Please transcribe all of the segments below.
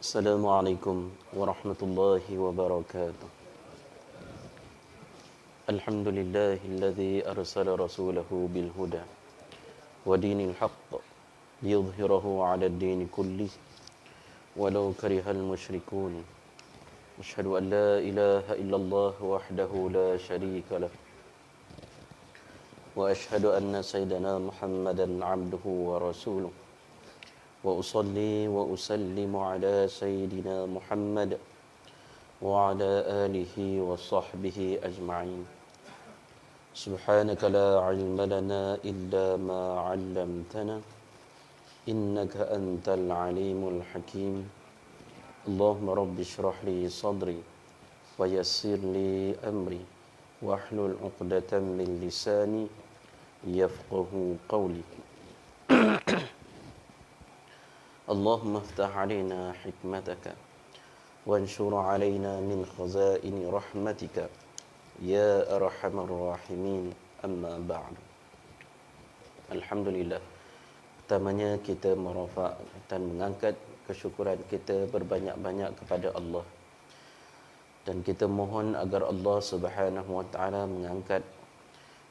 السلام عليكم ورحمة الله وبركاته. الحمد لله الذي أرسل رسوله بالهدى ودين الحق ليظهره على الدين كله ولو كره المشركون. أشهد أن لا إله إلا الله وحده لا شريك له وأشهد أن سيدنا محمدا عبده ورسوله وأصلي وأسلم على سيدنا محمد وعلى آله وصحبه أجمعين. سبحانك لا علم لنا إلا ما علمتنا إنك أنت العليم الحكيم. اللهم رب اشرح لي صدري ويسر لي أمري واحلل عقدة من لساني يفقه قولي. اللهم افتح علينا حكمتك وانشر علينا من خزائن رحمتك يا أرحم الراحمين. أما بعد. Alhamdulillah, pertamanya kita merafak dan mengangkat kesyukuran kita berbanyak-banyak kepada Allah, dan kita mohon agar Allah Subhanahu wa taala mengangkat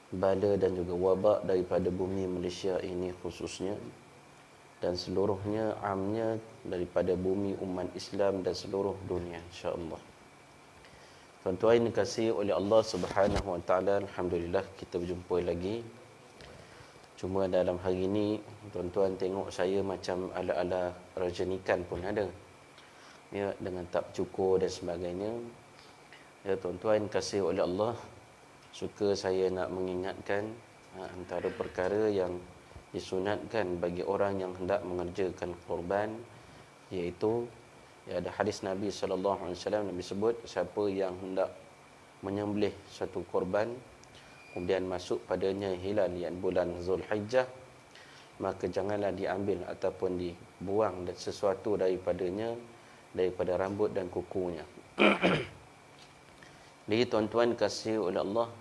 bala dan juga wabak daripada bumi Malaysia ini khususnya, dan seluruhnya amnya daripada bumi umat Islam dan seluruh dunia insya-Allah. Tuan-tuan yang dikasihi oleh Allah Subhanahu wa taala, alhamdulillah kita berjumpa lagi. Cuma dalam hari ini tuan-tuan tengok saya macam ala-ala rajanikan pun ada. Ya, dengan tak cukur dan sebagainya. Ya, tuan-tuan kasih oleh Allah, suka saya nak mengingatkan antara perkara yang disunatkan bagi orang yang hendak mengerjakan korban, iaitu ada hadis Nabi sallallahu alaihi wasallam. Nabi sebut, siapa yang hendak menyembelih satu korban kemudian masuk padanya hilal yang bulan Zulhijjah, maka janganlah diambil ataupun dibuang dan sesuatu daripadanya, daripada rambut dan kukunya. Jadi tuan-tuan kasih oleh Allah,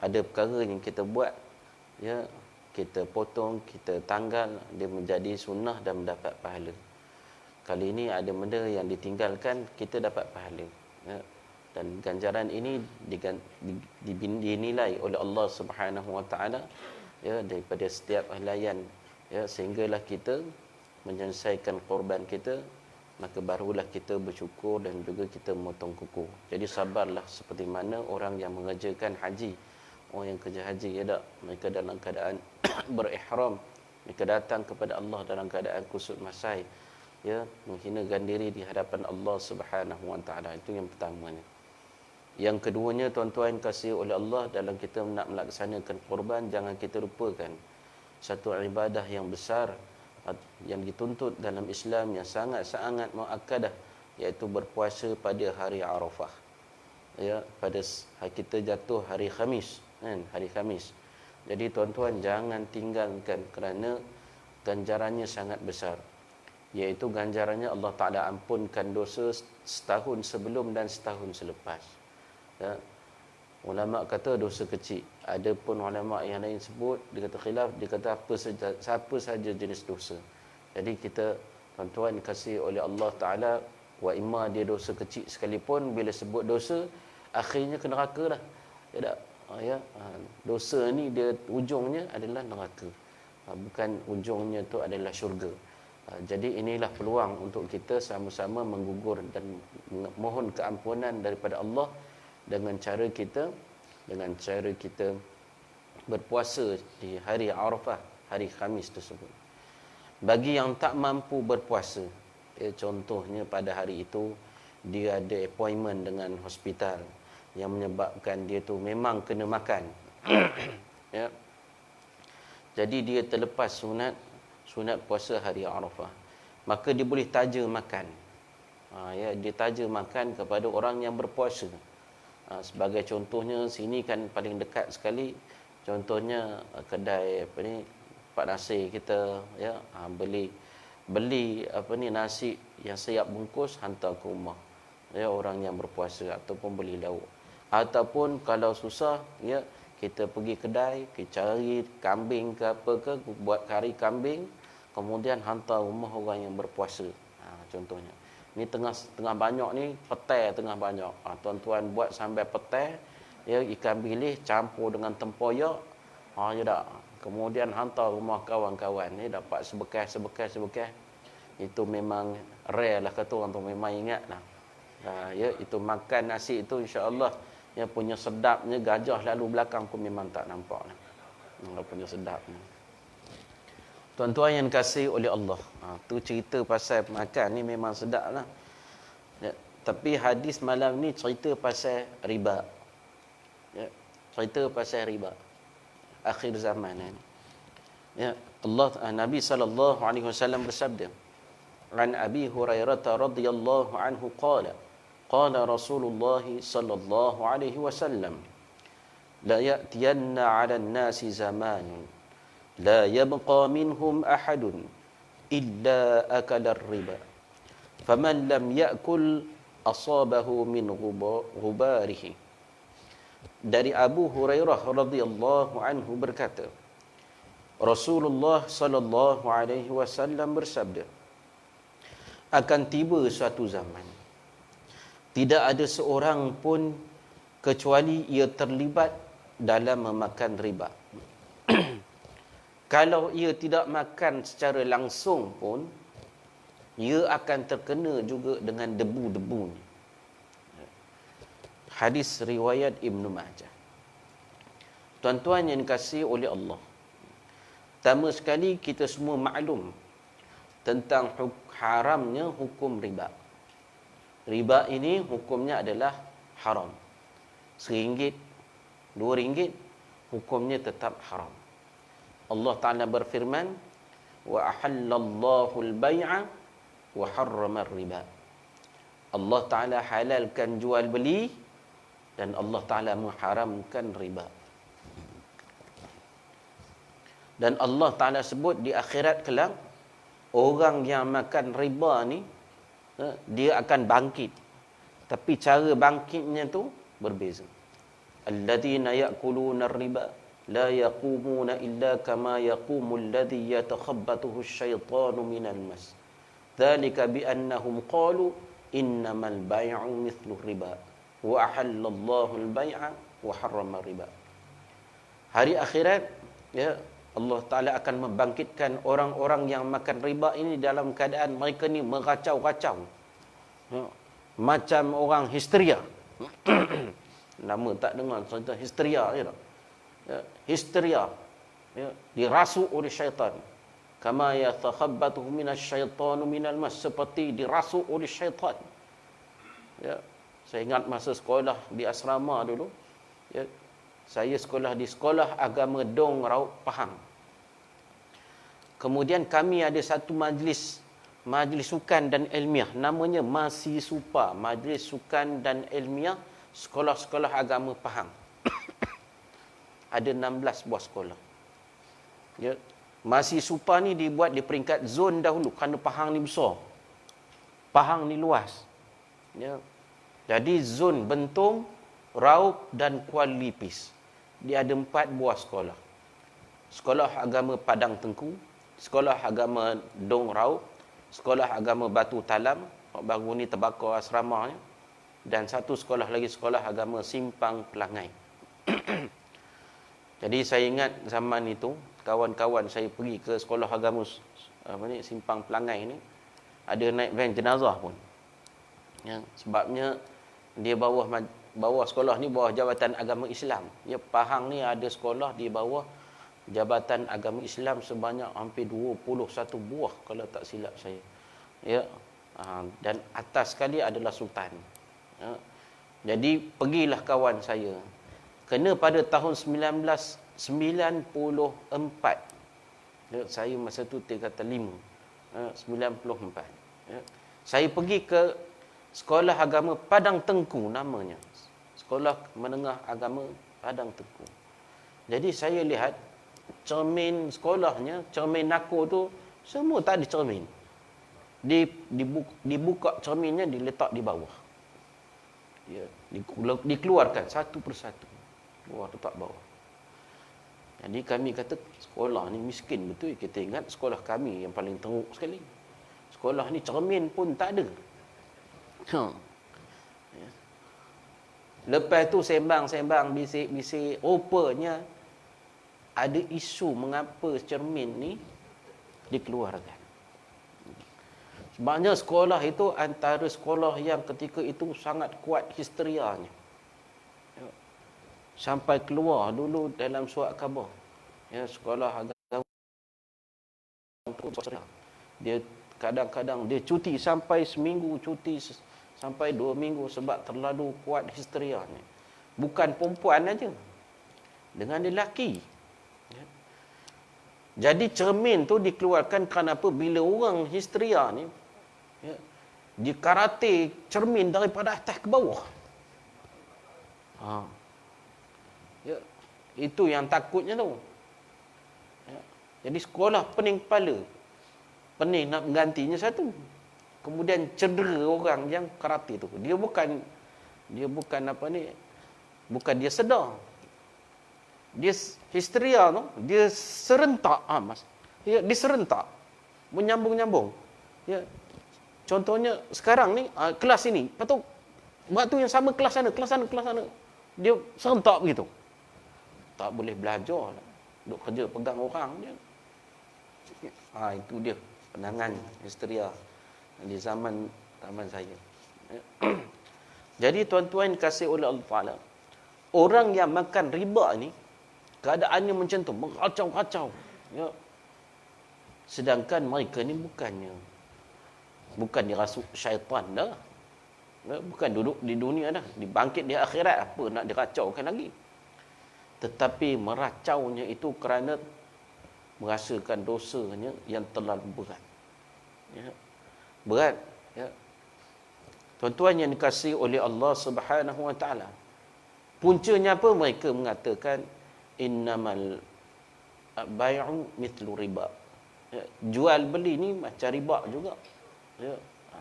ada perkara yang kita buat, ya, kita potong, kita tanggal, dia menjadi sunnah dan mendapat pahala. Kali ini ada benda yang ditinggalkan, kita dapat pahala, ya. Dan ganjaran ini dinilai oleh Allah Subhanahu wa taala, ya, daripada setiap helaian, ya, sehinggalah kita menyelesaikan korban kita, maka barulah kita bersyukur dan juga kita memotong kuku. Jadi sabarlah seperti mana orang yang mengerjakan haji. Orang yang kerja haji, ya tak? Mereka dalam keadaan berihram, mereka datang kepada Allah dalam keadaan kusut masai, ya, menghinakan diri di hadapan Allah Subhanahu wa taala. Itu yang pertamanya. Yang keduanya, tuan-tuan kasih oleh Allah, dalam kita nak melaksanakan korban, jangan kita lupakan satu ibadah yang besar yang dituntut dalam Islam, yang sangat-sangat muakkadah, iaitu berpuasa pada hari Arafah. Ya, pada kita jatuh hari Khamis, kan? Hari Khamis. Jadi tuan-tuan jangan tinggalkan, kerana ganjarannya sangat besar, iaitu ganjarannya Allah Ta'ala ampunkan dosa setahun sebelum dan setahun selepas. Ya. Ulama kata dosa kecil. Ada pun ulama yang lain sebut, dia kata khilaf, dia kata siapa saja jenis dosa. Jadi kita, tuan-tuan kasih oleh Allah Ta'ala, wa imma dia dosa kecil sekalipun, bila sebut dosa, akhirnya ke neraka dah. Ya tak? Ya, dosa ni dia ujungnya adalah neraka, bukan ujungnya tu adalah syurga. Jadi inilah peluang untuk kita sama-sama menggugur dan mohon keampunan daripada Allah dengan cara kita berpuasa di hari Arafah, hari Khamis tersebut. Bagi yang tak mampu berpuasa, ya, contohnya pada hari itu dia ada appointment dengan hospital yang menyebabkan dia tu memang kena makan. Ya. Jadi dia terlepas sunat puasa hari Arafah, maka dia boleh taja makan. Ya, dia taja makan kepada orang yang berpuasa. Sebagai contohnya, sini kan paling dekat sekali, contohnya kedai Pak Nasir kita, ya, beli nasi yang siap bungkus, hantar ke rumah, ya, orang yang berpuasa, ataupun beli lauk. Ataupun kalau susah, ya, kita pergi kedai, kita cari kambing ke apa ke, buat kari kambing, kemudian hantar rumah orang yang berpuasa, contohnya. Ni tengah banyak ni, petai tengah banyak. Tuan-tuan buat sampai petai, ya, ikan bilis campur dengan tempoyak. Ya dah. Kemudian hantar rumah kawan-kawan ni dapat sebekas. Itu memang rare lah kata orang tu, memang ingat lah. Ya, itu makan nasi itu insya-Allah yang punya sedapnya gajah lalu belakang pun memang tak nampak lah. Punya sedapnya. Tuan-tuan yang dikasihi oleh Allah, tu cerita pasal makan ni memang sedap lah. Ya, tapi hadis malam ni cerita pasal riba. Ya, cerita pasal riba. Akhir zaman ni. Ya, Nabi SAW bersabda, "An Abi Hurairah radhiyallahu anhu qala, qala Rasulullah sallallahu alaihi wasallam, la ya'tiyanna 'ala an-nasi zamanun لا يبقى منهم أحد إلا أكل الربا فمن لم يأكل أصابه من غباره." Dari Abu Hurairah radhiyallahu anhu berkata, Rasulullah sallallahu alaihi wasallam bersabda, akan tiba suatu zaman tidak ada seorang pun kecuali ia terlibat dalam memakan riba. Kalau ia tidak makan secara langsung pun, ia akan terkena juga dengan debu-debu. Hadis riwayat Ibn Majah. Tuan-tuan yang dikasihi oleh Allah, pertama sekali kita semua maklum tentang haramnya hukum riba. Riba ini hukumnya adalah haram. RM1, RM2, hukumnya tetap haram. Allah Ta'ala berfirman, wa ahallallahu al-bay'a wa harrama riba. Allah Ta'ala halalkan jual beli dan Allah Ta'ala mengharamkan riba. Dan Allah Ta'ala sebut di akhirat kelak, orang yang makan riba ni, dia akan bangkit. Tapi cara bangkitnya tu berbeza. Alladzina ya'kuluna riba la yaqumuna illa kama yaqumu alladhi yatakhabbathu asy-syaitanu minal mas. Dzalika bi annahum qalu innamal bay'u mithlu riba wa ahallallahu al-bay'a wa harrama riba. Hari akhirat, ya, Allah Ta'ala akan membangkitkan orang-orang yang makan riba ini dalam keadaan mereka ni meracau-racau. Ya, macam orang histeria. Nama tak dengar cerita histeria je tak? Ya, histeria, ya, dirasuk oleh syaitan. Kama yatakhabbathu minasy-syaitanu minal mas, seperti dirasuk oleh syaitan. Ya, saya ingat masa sekolah di asrama dulu, ya, saya sekolah di sekolah agama Dong Raub Pahang. Kemudian kami ada satu majlis sukan dan ilmiah, namanya MASISUPA, Majlis Sukan dan Ilmiah Sekolah-sekolah Agama Pahang. Ada 16 buah sekolah. Ya, MASISUPA ni dibuat di peringkat zon dahulu kerana Pahang ni besar. Pahang ni luas. Ya. Jadi zon Bentong, Raub dan Kuala Lipis. Dia ada 4 buah sekolah. Sekolah Agama Padang Tengku, Sekolah Agama Dong Raub, Sekolah Agama Batu Talam, baru ni terbakar asramanya, dan satu sekolah lagi, Sekolah Agama Simpang Pelangai. Jadi saya ingat zaman itu, kawan-kawan saya pergi ke sekolah agama Simpang Pelangai ni, ada naik van jenazah pun. Ya, sebabnya dia bawah sekolah ni bawah Jabatan Agama Islam. Ya, Pahang ni ada sekolah di bawah Jabatan Agama Islam sebanyak hampir 21 buah kalau tak silap saya. Ya, dan atas sekali adalah Sultan. Ya, jadi pergilah kawan saya. Kena pada tahun 1994. Ya, saya masa tu tingkatan 5. 94. Ya. Saya pergi ke Sekolah Agama Padang Tengku namanya. Sekolah Menengah Agama Padang Tengku. Jadi saya lihat cermin sekolahnya, cermin nakur tu semua tak ada cermin. Dibuka cerminnya, diletak di bawah. Ya, dikeluarkan satu persatu. Bawah letak bawah. Jadi kami kata sekolah ni miskin betul. Kita ingat sekolah kami yang paling teruk sekali. Sekolah ni cermin pun tak ada. Ha. Lepas tu sembang-sembang, bisik-bisik, rupanya ada isu mengapa cermin ni dikeluarkan. Sebabnya sekolah itu antara sekolah yang ketika itu sangat kuat histerianya. Sampai keluar dulu dalam surat khabar. Ya, sekolah agama dia kadang-kadang dia cuti sampai seminggu, cuti sampai 2 minggu sebab terlalu kuat histerianya. Bukan perempuan aja, dengan lelaki. Ya. Jadi cermin tu dikeluarkan kerana apa? Bila orang histeria ni, ya, di karate cermin daripada atas ke bawah. Ya, itu yang takutnya tu. Ya. Jadi sekolah pening kepala, pening nak menggantinya satu. Kemudian cedera orang yang karate tu. Dia bukan apa ni, bukan dia sedar. Dia histeria tu, dia serentak mas. Ya, diserentak. Menyambung-nyambung. Ya. Contohnya sekarang ni kelas ini, lepas tu waktu yang sama kelas sana. Dia serentak begitu. Tak boleh belajar lah. Duk kerja pegang orang dia. Itu dia penangan histeria di zaman saya. Jadi tuan-tuan kasih oleh Allah Ta'ala, orang yang makan riba ni keadaannya macam tu, mengkacau-kacau. Ya. Sedangkan mereka ni bukan dirasuk syaitan dah. Ya, bukan duduk di dunia dah, dibangkit di akhirat, apa nak diracaukan lagi. Tetapi meracaunya itu kerana merasakan dosanya yang terlalu berat. Ya. Berat. Ya. Tuan-tuan yang dikasihi oleh Allah Subhanahu Wa Taala, puncanya apa? Mereka mengatakan innamal bai'u mithlu riba. Ya. Jual beli ni macam riba juga. Ya.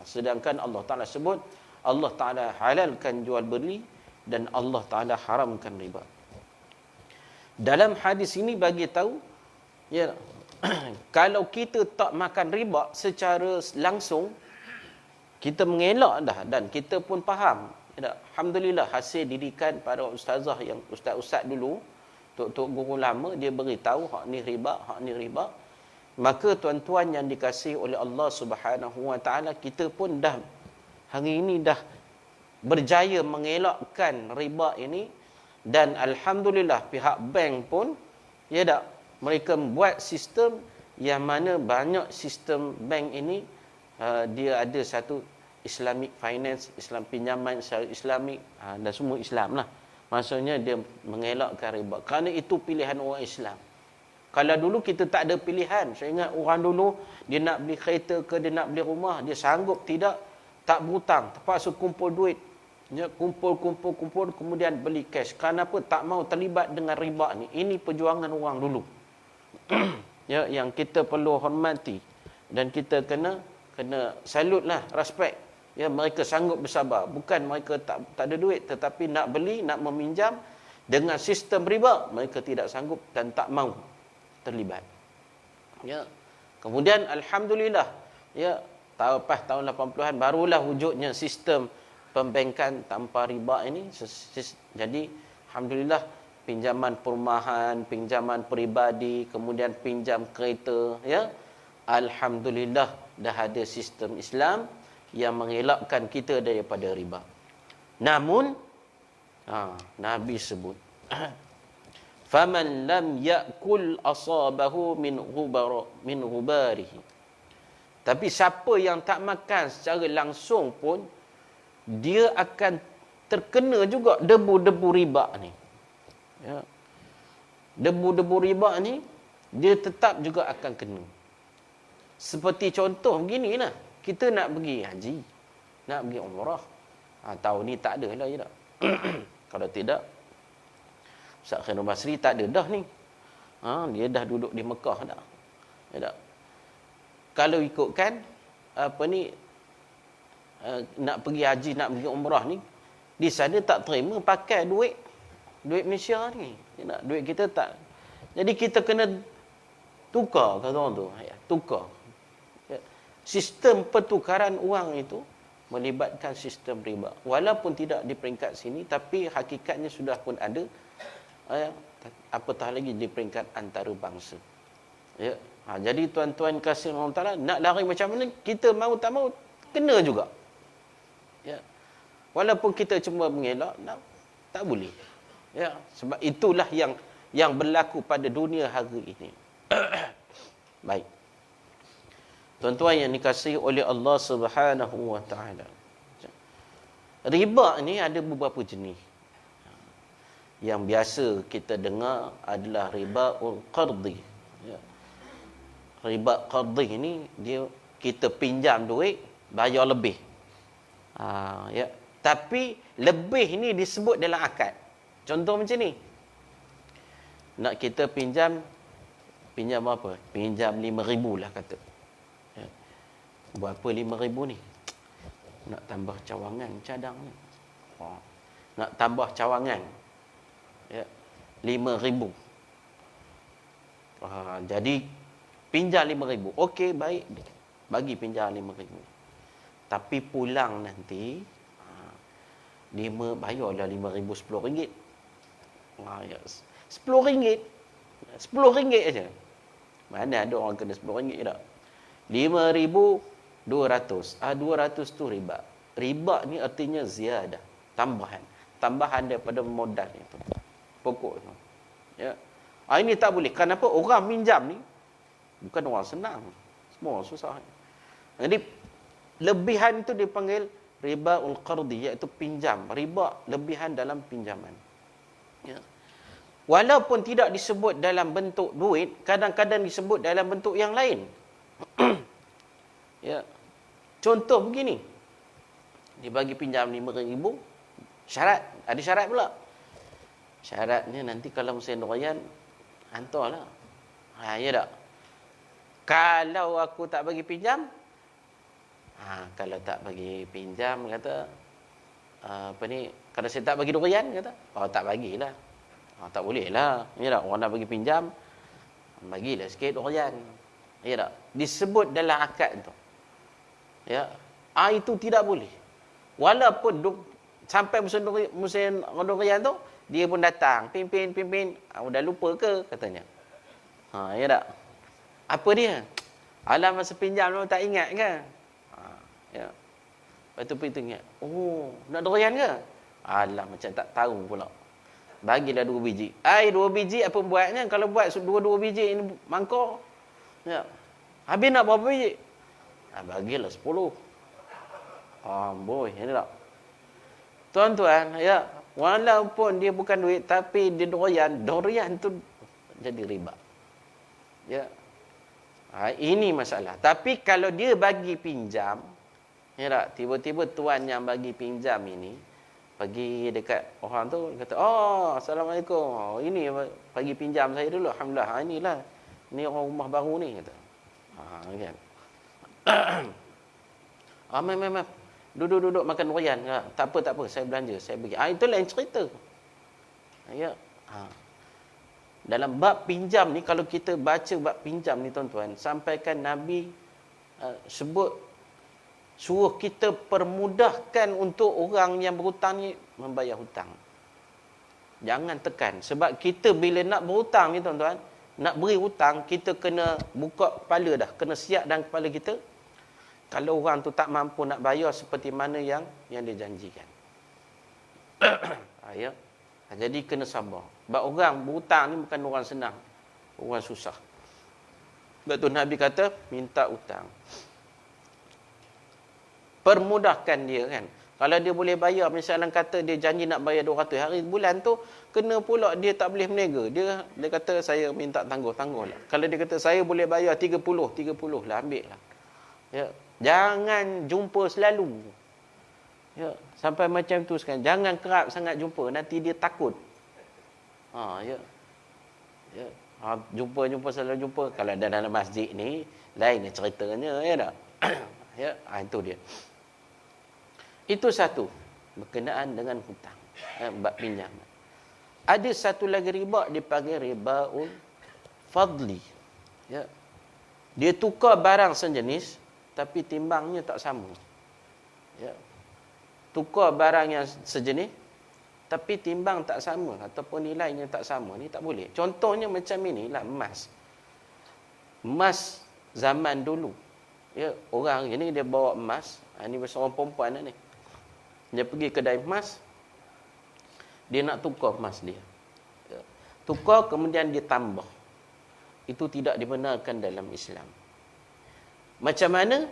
Sedangkan Allah Ta'ala sebut, Allah Ta'ala halalkan jual beli dan Allah Ta'ala haramkan riba. Dalam hadis ini bagi tahu, ya, kalau kita tak makan riba secara langsung, kita mengelak dah dan kita pun faham. Ya, alhamdulillah hasil didikan para ustazah yang ustaz-ustaz dulu, tok-tok guru lama, dia beritahu hak ni riba. Maka tuan-tuan yang dikasihi oleh Allah Subhanahu Wa Taala, kita pun dah hari ini dah berjaya mengelakkan riba ini, dan alhamdulillah pihak bank pun mereka membuat sistem yang mana banyak sistem bank ini dia ada satu Islamic finance, Islam pinjaman secara Islamik, dan semua Islam lah. Maksudnya dia mengelakkan riba kerana itu pilihan orang Islam. Kalau dulu kita tak ada pilihan, saya ingat orang dulu dia nak beli kereta ke, dia nak beli rumah, dia sanggup tak berhutang, terpaksa kumpul duit. Ya, kumpul, kemudian beli cash. Kenapa? Tak mau terlibat dengan riba ni. Ini perjuangan orang dulu. Ya, yang kita perlu hormati dan kita kena salute lah, respect. Ya, mereka sanggup bersabar. Bukan mereka tak ada duit, tetapi nak beli, nak meminjam dengan sistem riba, mereka tidak sanggup dan tak mau terlibat. Ya. Kemudian alhamdulillah, ya, tahun 80-an barulah wujudnya sistem pembankan tanpa riba ini. Jadi alhamdulillah pinjaman perumahan, pinjaman peribadi, kemudian pinjam kereta, ya. Alhamdulillah dah ada sistem Islam yang mengelakkan kita daripada riba. Namun Nabi sebut faman lam yakul asabahu min ghubarihi. Tapi siapa yang tak makan secara langsung pun, dia akan terkena juga debu-debu riba ni. Ya. Debu-debu riba ni dia tetap juga akan kena. Seperti contoh beginilah, kita nak pergi haji, nak pergi umrah. Tahun ni tak ada lah, ya tak? Kalau tidak, Ustaz Khairul Basri tak ada dah ni. Dia dah duduk di Mekah dah. Ya tak? Kalau ikutkan nak pergi haji, nak pergi umrah ni, di sana tak terima pakai duit Malaysia ni. Ya tak? Duit kita tak. Jadi kita kena tukar, kata orang tu. Ya, tukar. Ya. Sistem pertukaran wang itu melibatkan sistem riba. Walaupun tidak di peringkat sini, tapi hakikatnya sudah pun ada, apatah lagi di peringkat antarabangsa. Ya. Jadi tuan-tuan kasih Allah Ta'ala, nak lari macam mana, kita mau tak mau, kena juga. Ya. Walaupun kita cuma mengelak, tak boleh. Ya. Sebab itulah yang berlaku pada dunia hari ini. Baik. Tuan-tuan yang dikasihi oleh Allah Subhanahu wa taala. Riba ni ada beberapa jenis. Yang biasa kita dengar adalah riba qardi. Ya. Riba qardi ni dia kita pinjam duit bayar lebih. Ya. Tapi lebih ni disebut dalam akad. Contoh macam ni. Nak kita pinjam apa? Pinjam 5,000 lah kata. Ya. Berapa 5,000 ni? Nak tambah cawangan cadang ni. Nak tambah cawangan. Ya. 5,000. Jadi pinjam 5,000. Okey, baik. Bagi pinjam 5,000. Tapi pulang nanti bayarlah 5,000 RM10. Ya. RM10. RM10 aja. Mana ada orang kena RM10 tak? 5,200. 200 tu riba. Riba ni artinya ziyadah, tambahan. Tambahan daripada modal itu. Pokok tu. Ya. Ini tak boleh. Kenapa? Orang pinjam ni bukan orang senang. Semua orang susah. Jadi lebihan itu dipanggil riba al-qardi, iaitu pinjam. Riba lebihan dalam pinjaman. Ya. Walaupun tidak disebut dalam bentuk duit, kadang-kadang disebut dalam bentuk yang lain. Ya. Contoh begini. Dia bagi pinjam 5,000, syarat, ada syarat pula. Syaratnya nanti kalau musim raya hantarlah. Ya tak? Kalau aku tak bagi pinjam, kalau tak bagi pinjam kata kalau saya tak bagi durian kata, tak bagilah. Tak boleh lah. Ya tak? Orang nak bagi pinjam, bagilah sikit durian. Ya tak? Disebut dalam akad tu. Ya. Itu tidak boleh. Walaupun sampai musim durian tu, dia pun datang. Pimpin. Dah lupa ke? Katanya. Ya tak? Apa dia? Alah masa pinjam tu tak ingat ke? Ya. Lepas tu pergi ingat. Nak durian ke? Alah macam tak tahu pula. Bagilah 2 biji. 2 biji apa buatnya? Kalau buat 2 biji ini mangkuk. Ya. Habis nak berapa biji? Bagilah 10. Boy, ini tak. Tuan-tuan, ya, walaupun dia bukan duit tapi dia durian tu jadi riba. Ya. Ini masalah. Tapi kalau dia bagi pinjam, ya tak, tiba-tiba tuan yang bagi pinjam ini pergi dekat orang tu, kata, Assalamualaikum. Ini bagi pinjam saya dulu. Alhamdulillah. Inilah. Ini orang rumah baru ni. Kata. Kan. Maaf. Duduk makan durian. Tak apa. Saya belanja. Saya bagi. Itu lain cerita. Ya. Dalam bab pinjam ni, kalau kita baca bab pinjam ni tuan-tuan, sampaikan Nabi suruh kita permudahkan untuk orang yang berhutang ni membayar hutang. Jangan tekan. Sebab kita bila nak berhutang ni tuan-tuan, nak beri hutang, kita kena buka kepala dah. Kena siap dalam kepala kita. Kalau orang tu tak mampu nak bayar seperti mana yang dia janjikan. Ya. Jadi kena sabar. Sebab orang berhutang ni bukan orang senang. Orang susah. Sebab tu Nabi kata, minta hutang. Permudahkan dia kan. Kalau dia boleh bayar, misalnya kata dia janji nak bayar 200 hari, bulan tu kena pula dia tak boleh meniaga. Dia kata saya minta tangguh lah. Kalau dia kata saya boleh bayar 30 lah, ambil lah. Ya. Jangan jumpa selalu. Ya, sampai macam tu sekarang. Jangan kerap sangat jumpa, nanti dia takut. Ya. Ya. Jumpa selalu jumpa. Kalau dalam masjid ni lain ceritanya, ya tak? Ya, itu dia. Itu satu berkenaan dengan hutang, bab pinjam. Ada satu lagi riba dipanggil ribaul fadli. Ya. Dia tukar barang sejenis tapi timbangnya tak sama. Ya. Tukar barang yang sejenis tapi timbang tak sama ataupun nilainya tak sama, ni tak boleh. Contohnya macam inilah emas. Emas zaman dulu. Ya, orang ini dia bawa emas, ni seorang perempuan ni. Dia pergi kedai emas, dia nak tukar emas dia. Ya. Tukar kemudian dia tambah. Itu tidak dibenarkan dalam Islam. Macam mana?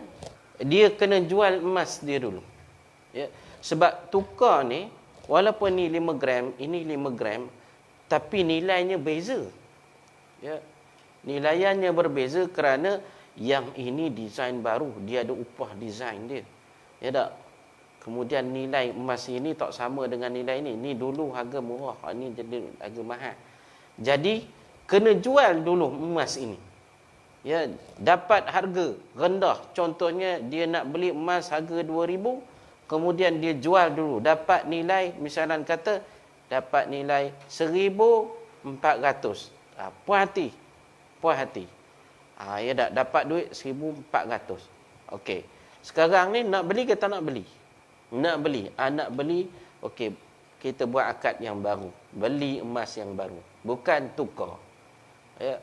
Dia kena jual emas dia dulu. Ya. Sebab tukar ni, walaupun ni 5 gram, ini 5 gram, tapi nilainya beza. Ya. Nilaiannya berbeza kerana yang ini desain baru, dia ada upah desain dia. Ya tak? Kemudian nilai emas ini tak sama dengan nilai ini. Ni dulu harga murah, ini jadi harga mahal. Jadi kena jual dulu emas ini. Ya, dapat harga rendah. Contohnya dia nak beli emas harga 2,000, kemudian dia jual dulu, dapat nilai, misalnya kata dapat nilai 1,400. Puas hati. Puas hati. Ya tak, dapat duit 1,400. Okey. Sekarang ni nak beli ke tak nak beli? Nak beli. Nak beli, okey, kita buat akad yang baru. Beli emas yang baru. Bukan tukar. Ya.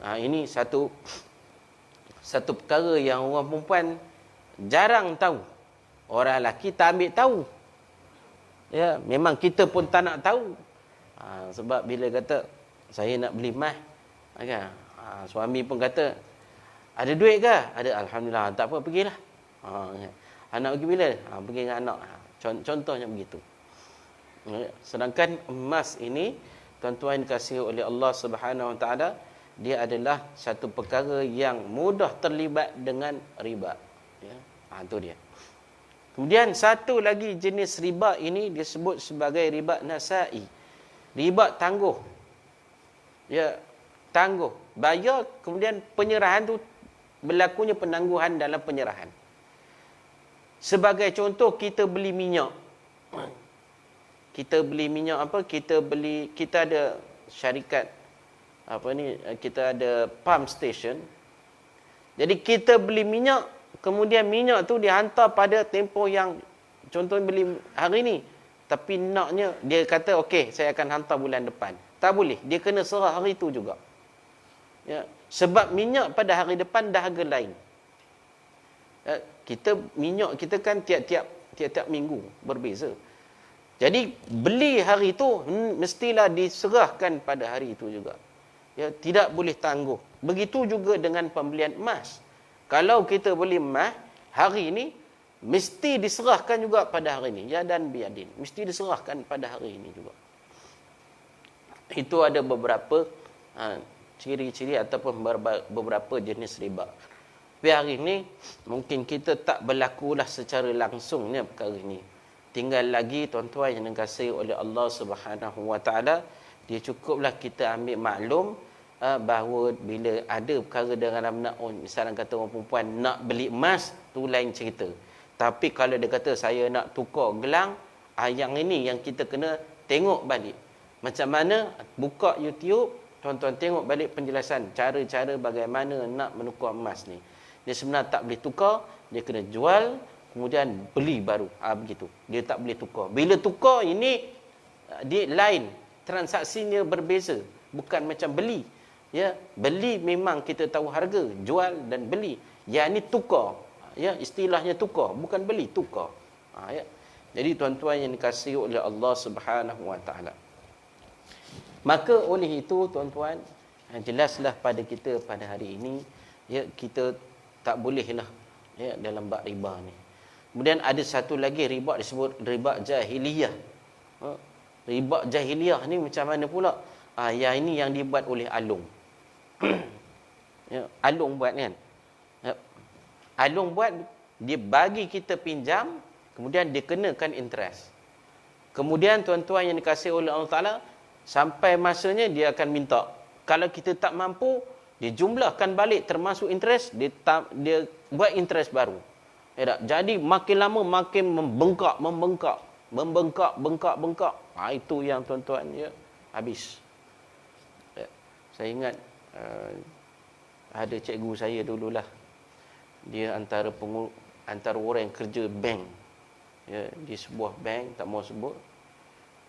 Ini satu perkara yang orang perempuan jarang tahu. Orang lelaki tak ambil tahu. Ya, memang kita pun tak nak tahu. Sebab bila kata saya nak beli emas, kan? Suami pun kata, ada duit ke? Ada, alhamdulillah. Tak apa, pergilah. Anak pergi bila? Pergi dengan anak. Contohnya begitu. Sedangkan emas ini, tuan-tuan dikasihi oleh Allah Subhanahu Wa Taala, dia adalah satu perkara yang mudah terlibat dengan riba. Ya, itu dia. Kemudian satu lagi jenis riba ini disebut sebagai riba nasai. Riba tangguh. Ya, tangguh. Bayar, kemudian penyerahan tu berlakunya penangguhan dalam penyerahan. Sebagai contoh, kita beli minyak. Kita beli minyak apa? Kita ada syarikat kita ada pump station. Jadi kita beli minyak, kemudian minyak tu dihantar pada tempoh yang contohnya beli hari ni, tapi naknya dia kata okey, saya akan hantar bulan depan. Tak boleh, dia kena serah hari tu juga. Ya, sebab minyak pada hari depan dah harga lain. Ya, minyak kita kan tiap-tiap minggu berbeza. Jadi beli hari tu mestilah diserahkan pada hari itu juga. Ya, tidak boleh tangguh. Begitu juga dengan pembelian emas. Kalau kita beli emas hari ini, mesti diserahkan juga pada hari ini. Ya dan biadin. Mesti diserahkan pada hari ini juga. Itu ada beberapa ciri-ciri ataupun beberapa jenis riba. Tapi hari ini, mungkin kita tak berlakulah secara langsungnya perkara ini. Tinggal lagi tuan-tuan yang dikasihi oleh Allah Subhanahu Wa Taala, dia cukuplah kita ambil maklum bahawa bila ada perkara dalam nak, misalnya kata orang perempuan nak beli emas, tu lain cerita. Tapi kalau dia kata saya nak tukar gelang, yang ini yang kita kena tengok balik. Macam mana? Buka YouTube, tuan-tuan tengok balik penjelasan cara-cara bagaimana nak menukar emas ni. Dia sebenarnya tak boleh tukar, dia kena jual, kemudian beli baru. Begitu. Dia tak boleh tukar. Bila tukar ini dia lain, transaksinya berbeza, bukan macam beli. Ya, beli memang kita tahu harga, jual dan beli. Yang ni tukar. Ya, istilahnya tukar, bukan beli, tukar. Ya. Jadi tuan-tuan yang dikasihi oleh Allah Subhanahu Wa Taala. Maka oleh itu tuan-tuan, jelaslah pada kita pada hari ini, ya, kita tak bolehlah ya dalam bab riba ni. Kemudian ada satu lagi riba disebut riba jahiliyah. Riba jahiliyah ni macam mana pula? Yang ini yang dibuat oleh Alung. Ya, Alung buat kan? Ya. Alung buat, dia bagi kita pinjam, kemudian dia kenakan interest. Kemudian tuan-tuan yang dikasihi oleh Allah Ta'ala, sampai masanya dia akan minta. Kalau kita tak mampu, dia jumlahkan balik termasuk interest, dia buat interest baru. Ya tak? Jadi makin lama makin membengkak. Itu yang tuan-tuan ya habis. Ya. Saya ingat ada cikgu saya dululah. Dia antara antara orang yang kerja bank, ya, di sebuah bank, tak mau sebut,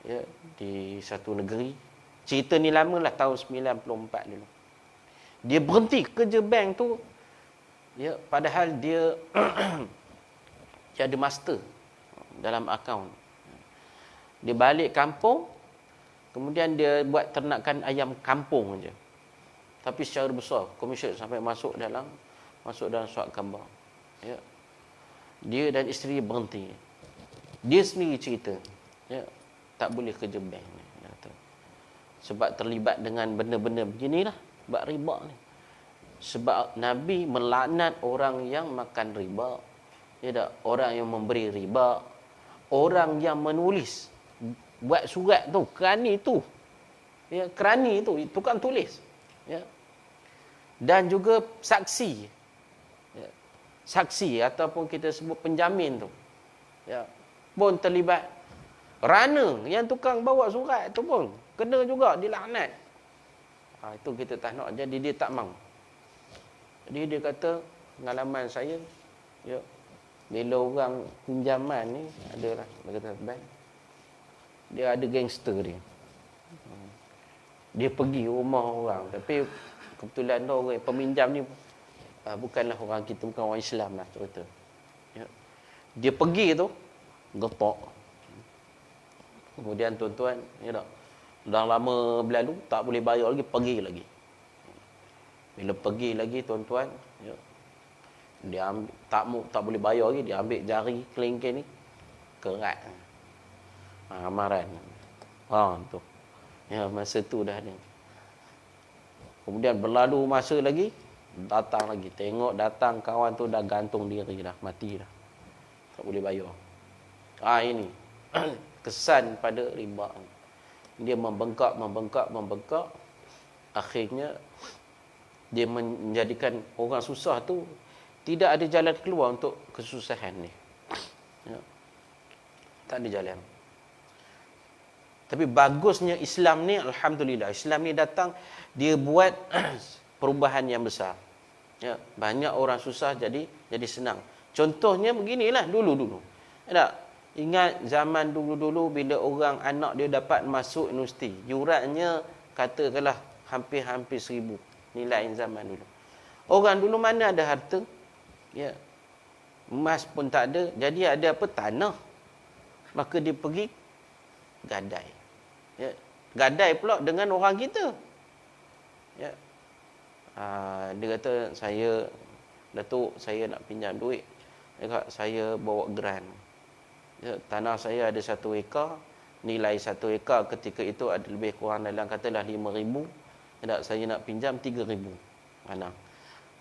ya, di satu negeri. Cerita ni lama lah, tahun 94 dulu. Dia berhenti kerja bank tu, ya, padahal dia dia ada master dalam akaun. Dia balik kampung, kemudian dia buat ternakan ayam kampung je. Tapi secara besar, komersial sampai masuk dalam surat khabar. Ya. Dia dan isteri berhenti. Dia sendiri cerita, ya, tak boleh kerja bank ni. Sebab terlibat dengan benda-benda beginilah, bab riba ni. Sebab Nabi melaknat orang yang makan riba. Ya tak? Orang yang memberi riba, orang yang menulis, buat surat tu, kerani tu. Ya, kerani tu, tukang tulis. Ya. Dan juga saksi. Ya. Saksi ataupun kita sebut penjamin tu. Ya. Pun terlibat. Rana yang tukang bawa surat tu pun kena juga dilaknat. Itu kita tak nak. Jadi dia tak mau. Jadi dia kata, pengalaman saya, ya, bila orang pinjaman ni, adalah, dia kata, bank, dia ada gangster dia. Dia pergi rumah orang. Tapi kebetulan tu orang peminjam ni bukanlah orang kita, bukan orang Islam lah cerita. Ya. Dia pergi tu, getok. Kemudian tuan-tuan, ya tak, dah lama berlalu, tak boleh bayar lagi, pergi lagi. Bila pergi lagi tuan-tuan, ya, dia ambil, tak boleh bayar lagi, dia ambil jari kelingking ni, kerat. Amaran. Tu. Ya, masa tu dah ada. Kemudian berlalu masa lagi, datang lagi. Tengok datang kawan tu dah gantung diri dah, mati dah. Tak boleh bayar. Ini kesan pada riba. Dia membengkak. Akhirnya dia menjadikan orang susah tu tidak ada jalan keluar untuk kesusahan ni. Ya. Tak ada jalan. Tapi bagusnya Islam ni, alhamdulillah, Islam ni datang, dia buat perubahan yang besar. Ya, banyak orang susah jadi senang. Contohnya beginilah dulu-dulu. Tak? Ingat zaman dulu-dulu bila orang anak dia dapat masuk universiti, yuratnya katakanlah hampir 1,000 nilai zaman dulu. Orang dulu mana ada harta? Ya. Emas pun tak ada. Jadi ada apa? Tanah. Maka dia pergi gadai. Ya. Gadai pula dengan orang kita. Ya. Dia kata, Datuk, saya nak pinjam duit. Dia kata, saya bawa geran. Ya, tanah saya ada 1 ekar. Nilai 1 ekar ketika itu ada lebih kurang dalam katalah 5,000. Tak, saya nak pinjam 3,000. Mana?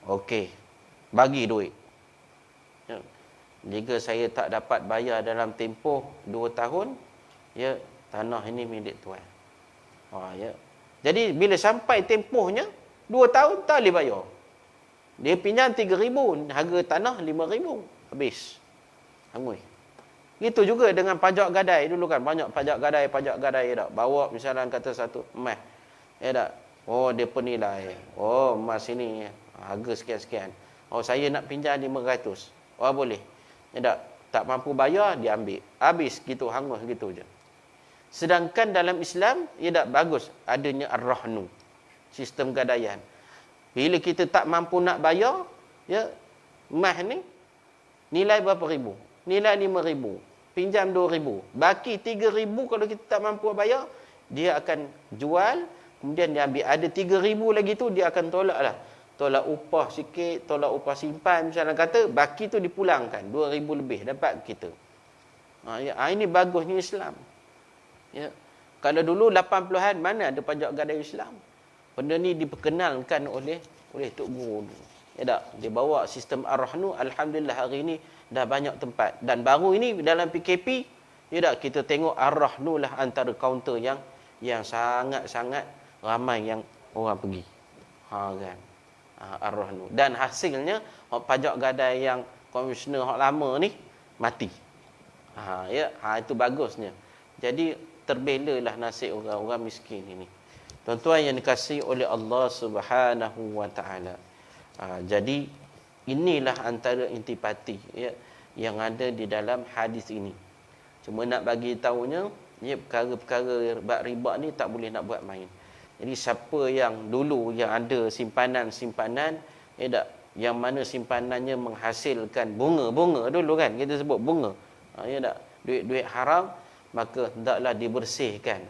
Okey. Bagi duit. Ya. Jika saya tak dapat bayar dalam tempoh 2 tahun, ya, tanah ini milik tuan. Ya. Jadi bila sampai tempohnya 2 tahun tak boleh bayar. Dia pinjam 3,000, harga tanah 5,000, habis. Hangui. Gitu juga dengan pajak gadai dulu kan, banyak pajak gadai tak. Bawa misalnya kata satu emas. Ya tak? Oh, dia penilai. Oh, emas ini harga sekian-sekian. Oh, saya nak pinjam 500. Oh, boleh. Ya tak mampu bayar, dia ambil. Habis gitu, hangus gitu je. Sedangkan dalam Islam, ia tak bagus adanya ar-rahnu, sistem gadaian. Bila kita tak mampu nak bayar, ya, emas ni nilai berapa ribu? Nilai 5,000. Pinjam 2,000. Baki 3,000 kalau kita tak mampu bayar, dia akan jual. Kemudian dia ambil ada 3,000 lagi tu, dia akan tolak lah. Tolak upah sikit, tolak upah simpan. Misalnya kata, baki tu dipulangkan. 2,000 lebih dapat kita. Ini bagusnya Islam. Ya. Kalau dulu 80-an, mana ada pajak gadai Islam? Benda ni diperkenalkan oleh Tok Guru dulu. Ya tak? Dia bawa sistem ar-rahnu. Alhamdulillah hari ini dah banyak tempat. Dan baru ini dalam PKP, ya tak? Kita tengok ar-rahnu lah antara kaunter yang sangat-sangat ramai yang orang pergi. Kan. Ar-rahnu. Dan hasilnya pajak gadai yang komisioner hak lama ni mati. Itu bagusnya. Jadi terbelalah nasib orang-orang miskin ini. Tuan-tuan yang dikasihi oleh Allah Subhanahu wa taala. Jadi inilah antara intipati, ya. yang ada di dalam hadis ini. Cuma nak bagi tahunya, ya, perkara-perkara riba ni tak boleh nak buat main. Jadi siapa yang dulu yang ada simpanan-simpanan, ya tak, yang mana simpanannya menghasilkan bunga dulu kan, kita sebut bunga, ya tak, duit-duit haram, maka hendaklah dibersihkan,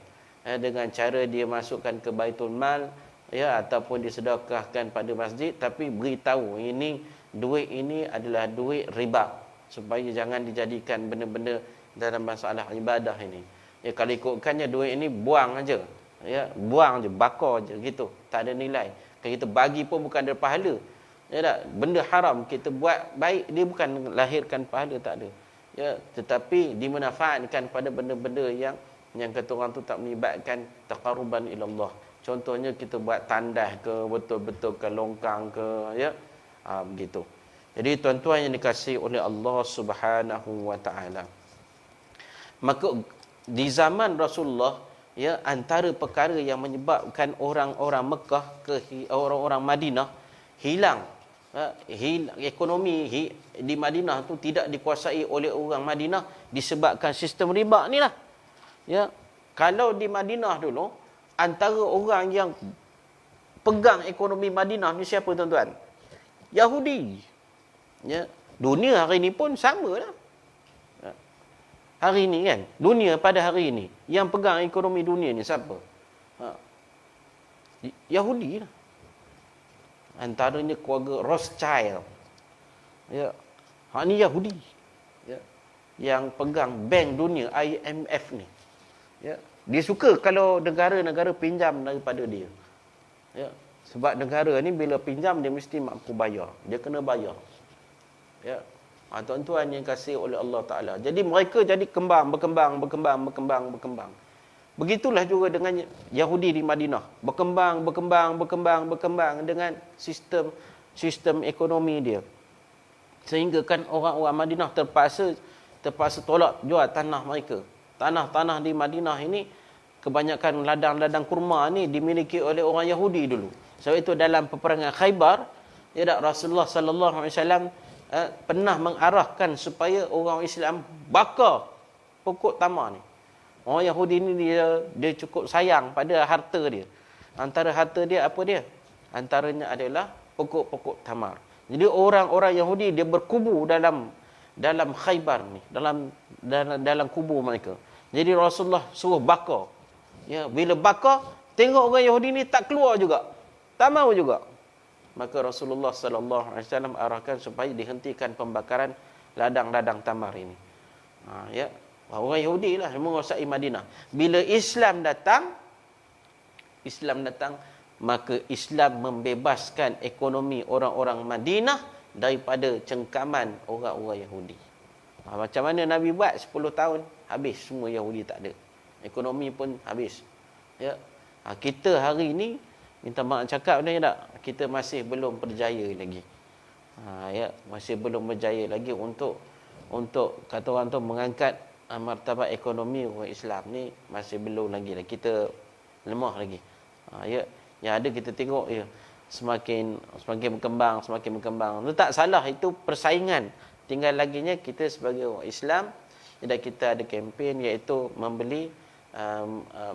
dengan cara dia masukkan ke Baitul Mal, ya, ataupun disedekahkan pada masjid, tapi beritahu ini duit ini adalah duit riba, supaya jangan dijadikan benda-benda dalam masalah ibadah ini. Ya, kalau ikutkannya duit ini buang aja, ya, buang je, bakar je gitu, tak ada nilai. Kalau kita bagi pun bukan ada pahala, ya tak, benda haram kita buat baik, dia bukan lahirkan pahala, tak ada, ya, tetapi dimanfaatkan pada benda-benda yang kata orang tu tak melibatkan taqarruban ila Allah. Contohnya kita buat tandas ke, betul-betul ke longkang ke, ya, begitu. Jadi tuan-tuan yang dikasihi oleh Allah Subhanahu wa taala, maka di zaman Rasulullah, ya, antara perkara yang menyebabkan orang-orang Mekah ke orang-orang Madinah hilang, ekonomi di Madinah tu tidak dikuasai oleh orang Madinah disebabkan sistem riba ni lah. Ya, kalau di Madinah dulu, antara orang yang pegang ekonomi Madinah ni siapa tuan-tuan? Yahudi. Ya, dunia hari ni pun sama lah. Hari ni kan, dunia pada hari ini yang pegang ekonomi dunia ni siapa? Yahudi lah. Antaranya keluarga Rothschild. Ya, ni Yahudi. Ya, yang pegang bank dunia IMF ni. Ya, dia suka kalau negara-negara pinjam daripada dia. Ya, sebab negara ni bila pinjam dia mesti mampu bayar. Dia kena bayar. Ya, tuan-tuan yang kasih oleh Allah Ta'ala. Jadi mereka jadi berkembang. Begitulah juga dengan Yahudi di Madinah. Berkembang dengan sistem ekonomi dia. Sehingga kan orang-orang Madinah terpaksa tolak jual tanah mereka. Tanah-tanah di Madinah ini, kebanyakan ladang-ladang kurma ni dimiliki oleh orang Yahudi dulu. Sebab itu dalam peperangan Khaybar, ya, Rasulullah sallallahu alaihi wasallam pernah mengarahkan supaya orang Islam bakar pokok tamar ni. Orang Yahudi ni dia cukup sayang pada harta dia. Antara harta dia apa dia? Antaranya adalah pokok-pokok tamar. Jadi orang-orang Yahudi dia berkubu dalam Khaybar ni, dalam kubu mereka. Jadi Rasulullah suruh bakar. Ya, bila bakar, tengok orang Yahudi ni tak keluar juga. Tak mau juga. Maka Rasulullah sallallahu alaihi wasallam arahkan supaya dihentikan pembakaran ladang-ladang tamar ini. Ya, orang Yahudi lah yang menguasai Madinah. Bila Islam datang, maka Islam membebaskan ekonomi orang-orang Madinah daripada cengkaman orang-orang Yahudi. Macam mana Nabi buat 10 tahun, habis semua Yahudi tak ada. Ekonomi pun habis. Ya. Kita hari ini, minta maaf cakap ni tak, kita masih belum berjaya lagi. Ya, masih belum berjaya lagi untuk kata orang tu mengangkat martabat ekonomi orang Islam ni, masih belum lagi. Kita lemah lagi. Ya, yang ada kita tengok ya, semakin berkembang. Itu tak salah, itu persaingan. Tinggal laginya kita sebagai orang Islam, kita ada kempen iaitu membeli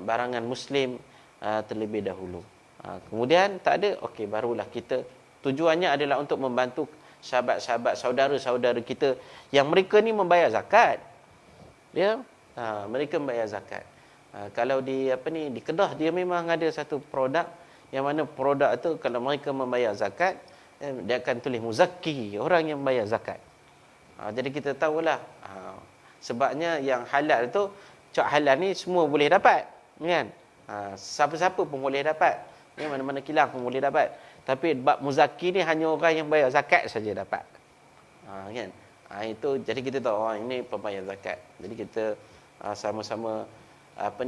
barangan Muslim terlebih dahulu. Kemudian tak ada, okey, barulah kita, tujuannya adalah untuk membantu sahabat-sahabat, saudara-saudara kita yang mereka ni membayar zakat. Ya, mereka membayar zakat. Kalau di di Kedah, dia memang ada satu produk yang mana produk tu kalau mereka membayar zakat, dia akan tulis muzakki, orang yang membayar zakat. Jadi kita tahulah, sebabnya yang halal tu, cak halal ni semua boleh dapat, kan? Siapa-siapa pun boleh dapat, ya, mana-mana kilang pun boleh dapat. Tapi bab muzakki ni hanya orang yang bayar zakat saja dapat, kan? Itu jadi kita tahu ini pembayar zakat. Jadi kita sama-sama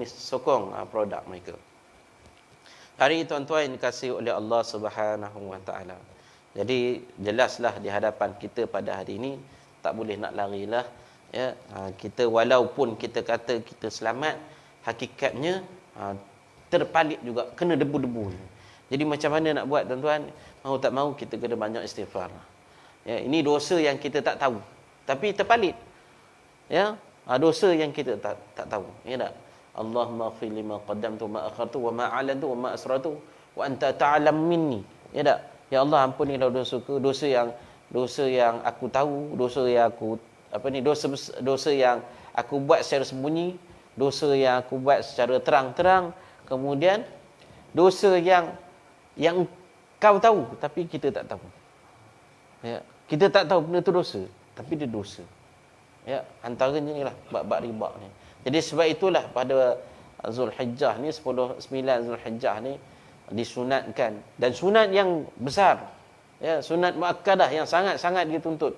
sokong produk mereka. Hari ini tuan-tuan yang dikasihi oleh Allah Subhanahu wa taala. Jadi jelaslah di hadapan kita pada hari ini, tak boleh nak larilah, ya. Kita walaupun kita kata kita selamat, hakikatnya terpalit juga, kena debu-debu. Jadi macam mana nak buat tuan-tuan? Mau tak mau kita kena banyak istighfar. Ya, ini dosa yang kita tak tahu. Tapi terpalit. Ya, dosa yang kita tak tahu. Ya tak? Allahumma ighfir lima qaddamtu ma akhartu wa ma a'lantu wa ma asrartu wa anta ta'lam minni. Ya tak? Ya Allah, ampunilah dosa yang aku tahu, dosa yang aku dosa yang aku buat secara sembunyi, dosa yang aku buat secara terang-terang, kemudian dosa yang kau tahu tapi kita tak tahu. Ya, kita tak tahu benda tu dosa, tapi dia dosa. Ya, antaranya inilah bab riba ni. Jadi sebab itulah pada Zulhijjah ni 9 Zulhijjah ni disunatkan, dan sunat yang besar. Ya, sunat muakkadah yang sangat-sangat dituntut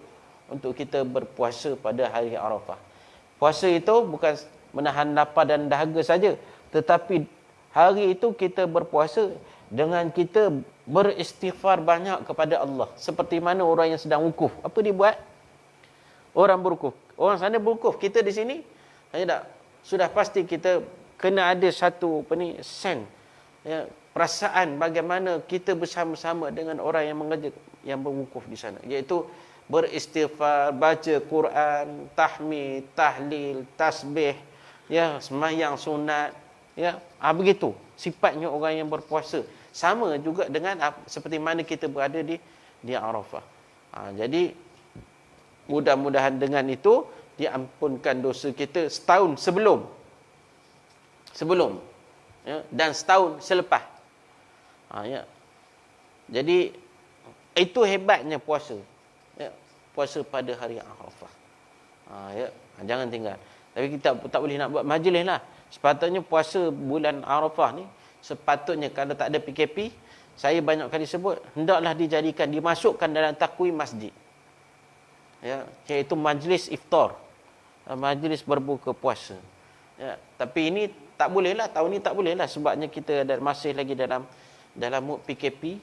untuk kita berpuasa pada hari Arafah. Puasa itu bukan menahan lapar dan dahaga saja, tetapi hari itu kita berpuasa dengan kita beristighfar banyak kepada Allah. Seperti mana orang yang sedang wukuf. Apa dia buat? Orang berwukuf. Orang sana berwukuf. Kita di sini, tak? Sudah pasti kita kena ada satu sen. Ya, perasaan bagaimana kita bersama-sama dengan orang yang berwukuf di sana. Iaitu beristighfar, baca Quran, tahmid, tahlil, tasbih, ya, sembahyang sunat, ya, begitu sifatnya orang yang berpuasa. Sama juga dengan seperti mana kita berada di Arafah. Jadi mudah-mudahan dengan itu diampunkan dosa kita setahun sebelum, ya, dan setahun selepas. Ya. Jadi itu hebatnya puasa. Ya, puasa pada hari Arafah. Ya, jangan tinggal. Tapi kita tak boleh nak buat majlis lah. Sepatutnya puasa bulan Arafah ni, sepatutnya kalau tak ada PKP, saya banyak kali sebut, hendaklah dimasukkan dalam takwim masjid. Ya, iaitu majlis iftar, majlis berbuka puasa. Ya, tapi ini tak boleh lah, tahun ni tak boleh lah, sebabnya kita masih lagi dalam mood PKP.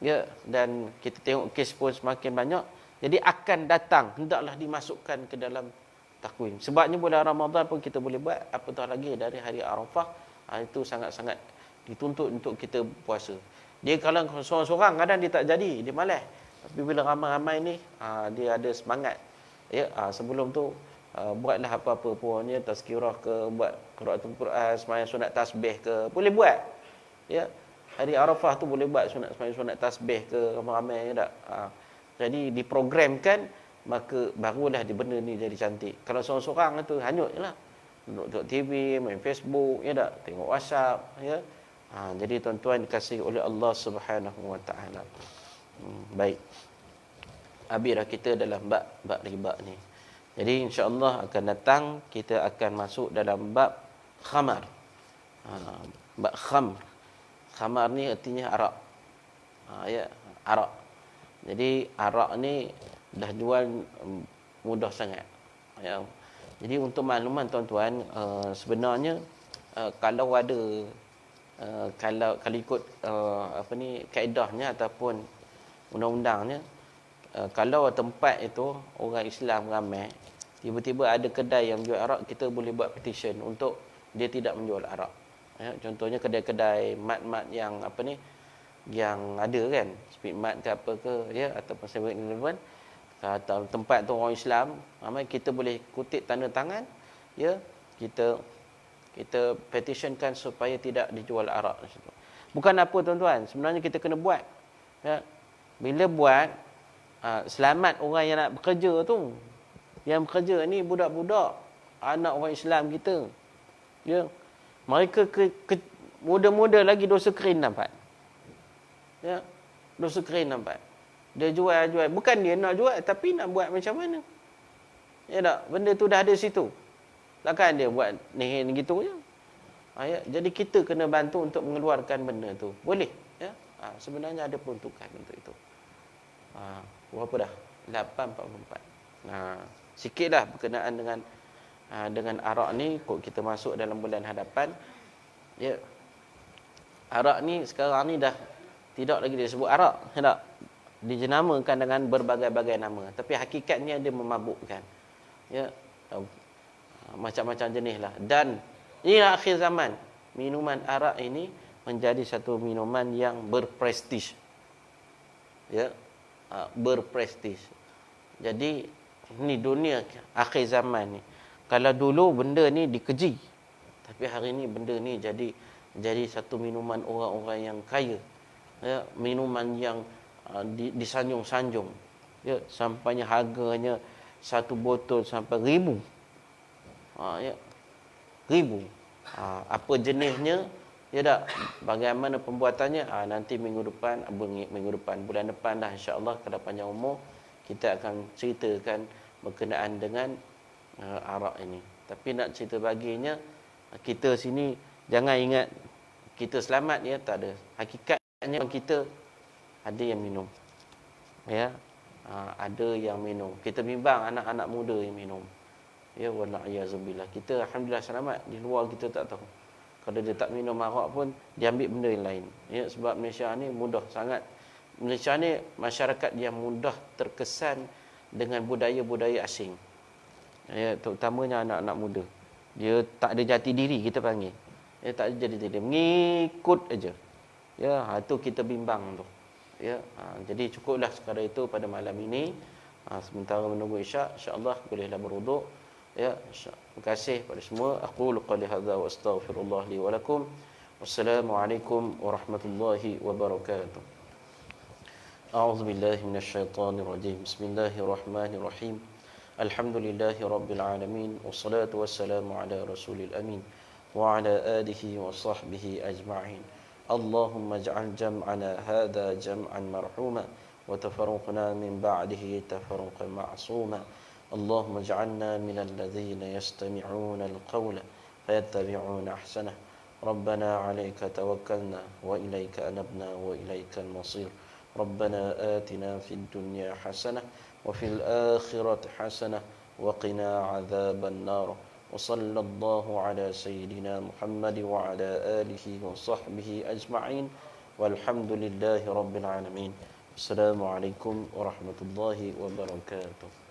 Ya, dan kita tengok kes pun semakin banyak. Jadi akan datang, hendaklah dimasukkan ke dalam takwim. Sebabnya bulan Ramadan pun kita boleh buat, apatah lagi dari hari Arafah. Itu sangat-sangat dituntut untuk kita puasa. Dia kalau seorang-seorang kadang dia tak jadi, dia malas. Tapi bila ramai-ramai ni, dia ada semangat. Ya, sebelum tu buatlah apa-apa pun, ya, tazkirah ke, buat qiraatul Quran, sembahyang sunat tasbih ke, boleh buat. Ya, hari Arafah tu boleh buat sembahyang sunat tasbih ke, ramai-ramai, ya tak? Jadi diprogramkan, maka barulah benda ni jadi cantik. Kalau seorang-seorang tu hanyut je lah. Tengok TV, main Facebook, ya tak? Tengok WhatsApp, ya. Jadi tuan-tuan dikasihi oleh Allah Subhanahu Wa Taala. Baik. Habislah kita dalam bab riba ni. Jadi insya-Allah akan datang kita akan masuk dalam bab khamar. Bab khamr. Khamar ni artinya arak. Ya, arak. Jadi arak ni dah jual mudah sangat. Ya. Jadi untuk makluman tuan-tuan, sebenarnya kalau ada kalau ikut kaedahnya ataupun undang-undangnya, kalau tempat itu orang Islam ramai, tiba-tiba ada kedai yang jual arak, kita boleh buat petition untuk dia tidak menjual arak. Ya, contohnya kedai-kedai mat-mat yang yang ada kan, Speedmart ke apa ke, ya, ataupun 7-Eleven, atau tempat tu orang Islam ramai, kita boleh kutip tanda tangan, ya, kita petitionkan supaya tidak dijual arak di situ. Bukan apa tuan-tuan, sebenarnya kita kena buat. Ya. Bila buat, selamat orang yang nak bekerja tu. Yang bekerja ni budak-budak, anak orang Islam kita. Ya. Mereka muda-muda lagi dosa kering nampak. Ya. Dosa kering nampak. Dia jual. Bukan dia nak jual, tapi nak buat macam mana? Ya tak? Benda tu dah ada situ. Takkan dia buat ni gitu je. Ya, jadi kita kena bantu untuk mengeluarkan benda tu. Boleh, ya. Sebenarnya ada peruntukan untuk itu. Berapa dah? 8.44. Sikitlah berkenaan dengan arak ni, kok kita masuk dalam bulan hadapan. Ya. Arak ni sekarang ni dah tidak lagi disebut arak, ya tak? Dijenamakan dengan berbagai-bagai nama, tapi hakikatnya dia memabukkan. Ya. Macam-macam jenis lah. Dan ini akhir zaman, minuman arak ini menjadi satu minuman yang berprestij. Ya, berprestij. Jadi Ni dunia akhir zaman ni. Kalau dulu benda ni dikeji, tapi hari ni benda ni jadi satu minuman orang-orang yang kaya. Ya, minuman yang disanjung-sanjung. Ya, sampainya harganya satu botol sampai 1,000. Ya, 1,000. Apa jenisnya? Ya tak? Bagaimana pembuatannya? Nanti minggu depan, bulan depan dah insya-Allah kalau panjang umur kita akan ceritakan berkenaan dengan arak ini. Tapi nak cerita baginya, kita sini jangan ingat kita selamat ya, tak ada. Hakikatnya kita ada yang minum. Ya. Ada yang minum. Kita bimbang anak-anak muda yang minum. Ya wallahiyazubillah. Kita alhamdulillah selamat, di luar kita tak tahu. Kalau dia tak minum arak pun dia ambil benda yang lain. Ya, sebab Malaysia ni mudah sangat. Malaysia ni masyarakat yang mudah terkesan dengan budaya-budaya asing. Ya, terutamanya anak-anak muda. Dia tak ada jati diri, kita panggil. Dia tak ada jati diri, mengikut aja. Ya, itu kita bimbang tu. Ya, jadi cukuplah sekadar itu pada malam ini. Sementara menunggu Isyak, insya-Allah bolehlah berwuduk. Ya, terima kasih pada semua. Aqulu qali hadza wa astaghfirullah li wa lakum. Wassalamualaikum warahmatullahi wabarakatuh. A'udzu billahi minasy syaithanir rajim. Bismillahirrahmanirrahim. Alhamdulillahi rabbil alamin. Wassalatu wassalamu ala rasulil amin wa ala alihi wa sahbihi ajma'in. Allahumma ij'al jam'ana hadha jam'an marhuma wa tafarruqna min ba'dihi tafarruqan ma'suma. Allahumma ij'alna minal ladzina yastami'una al-qawla fayattabi'una ahsanah. Rabbana 'alaika tawakkalna wa ilaika anabna wa ilaikal masir. Rabbana atina fid dunya hasanah wa fil akhirati hasanah wa qina 'adzaban nar. Wa sallallahu ala sayyidina Muhammad wa ala alihi wa sahbihi ajma'in. Walhamdulillahi rabbil alamin. Assalamualaikum warahmatullahi wabarakatuh.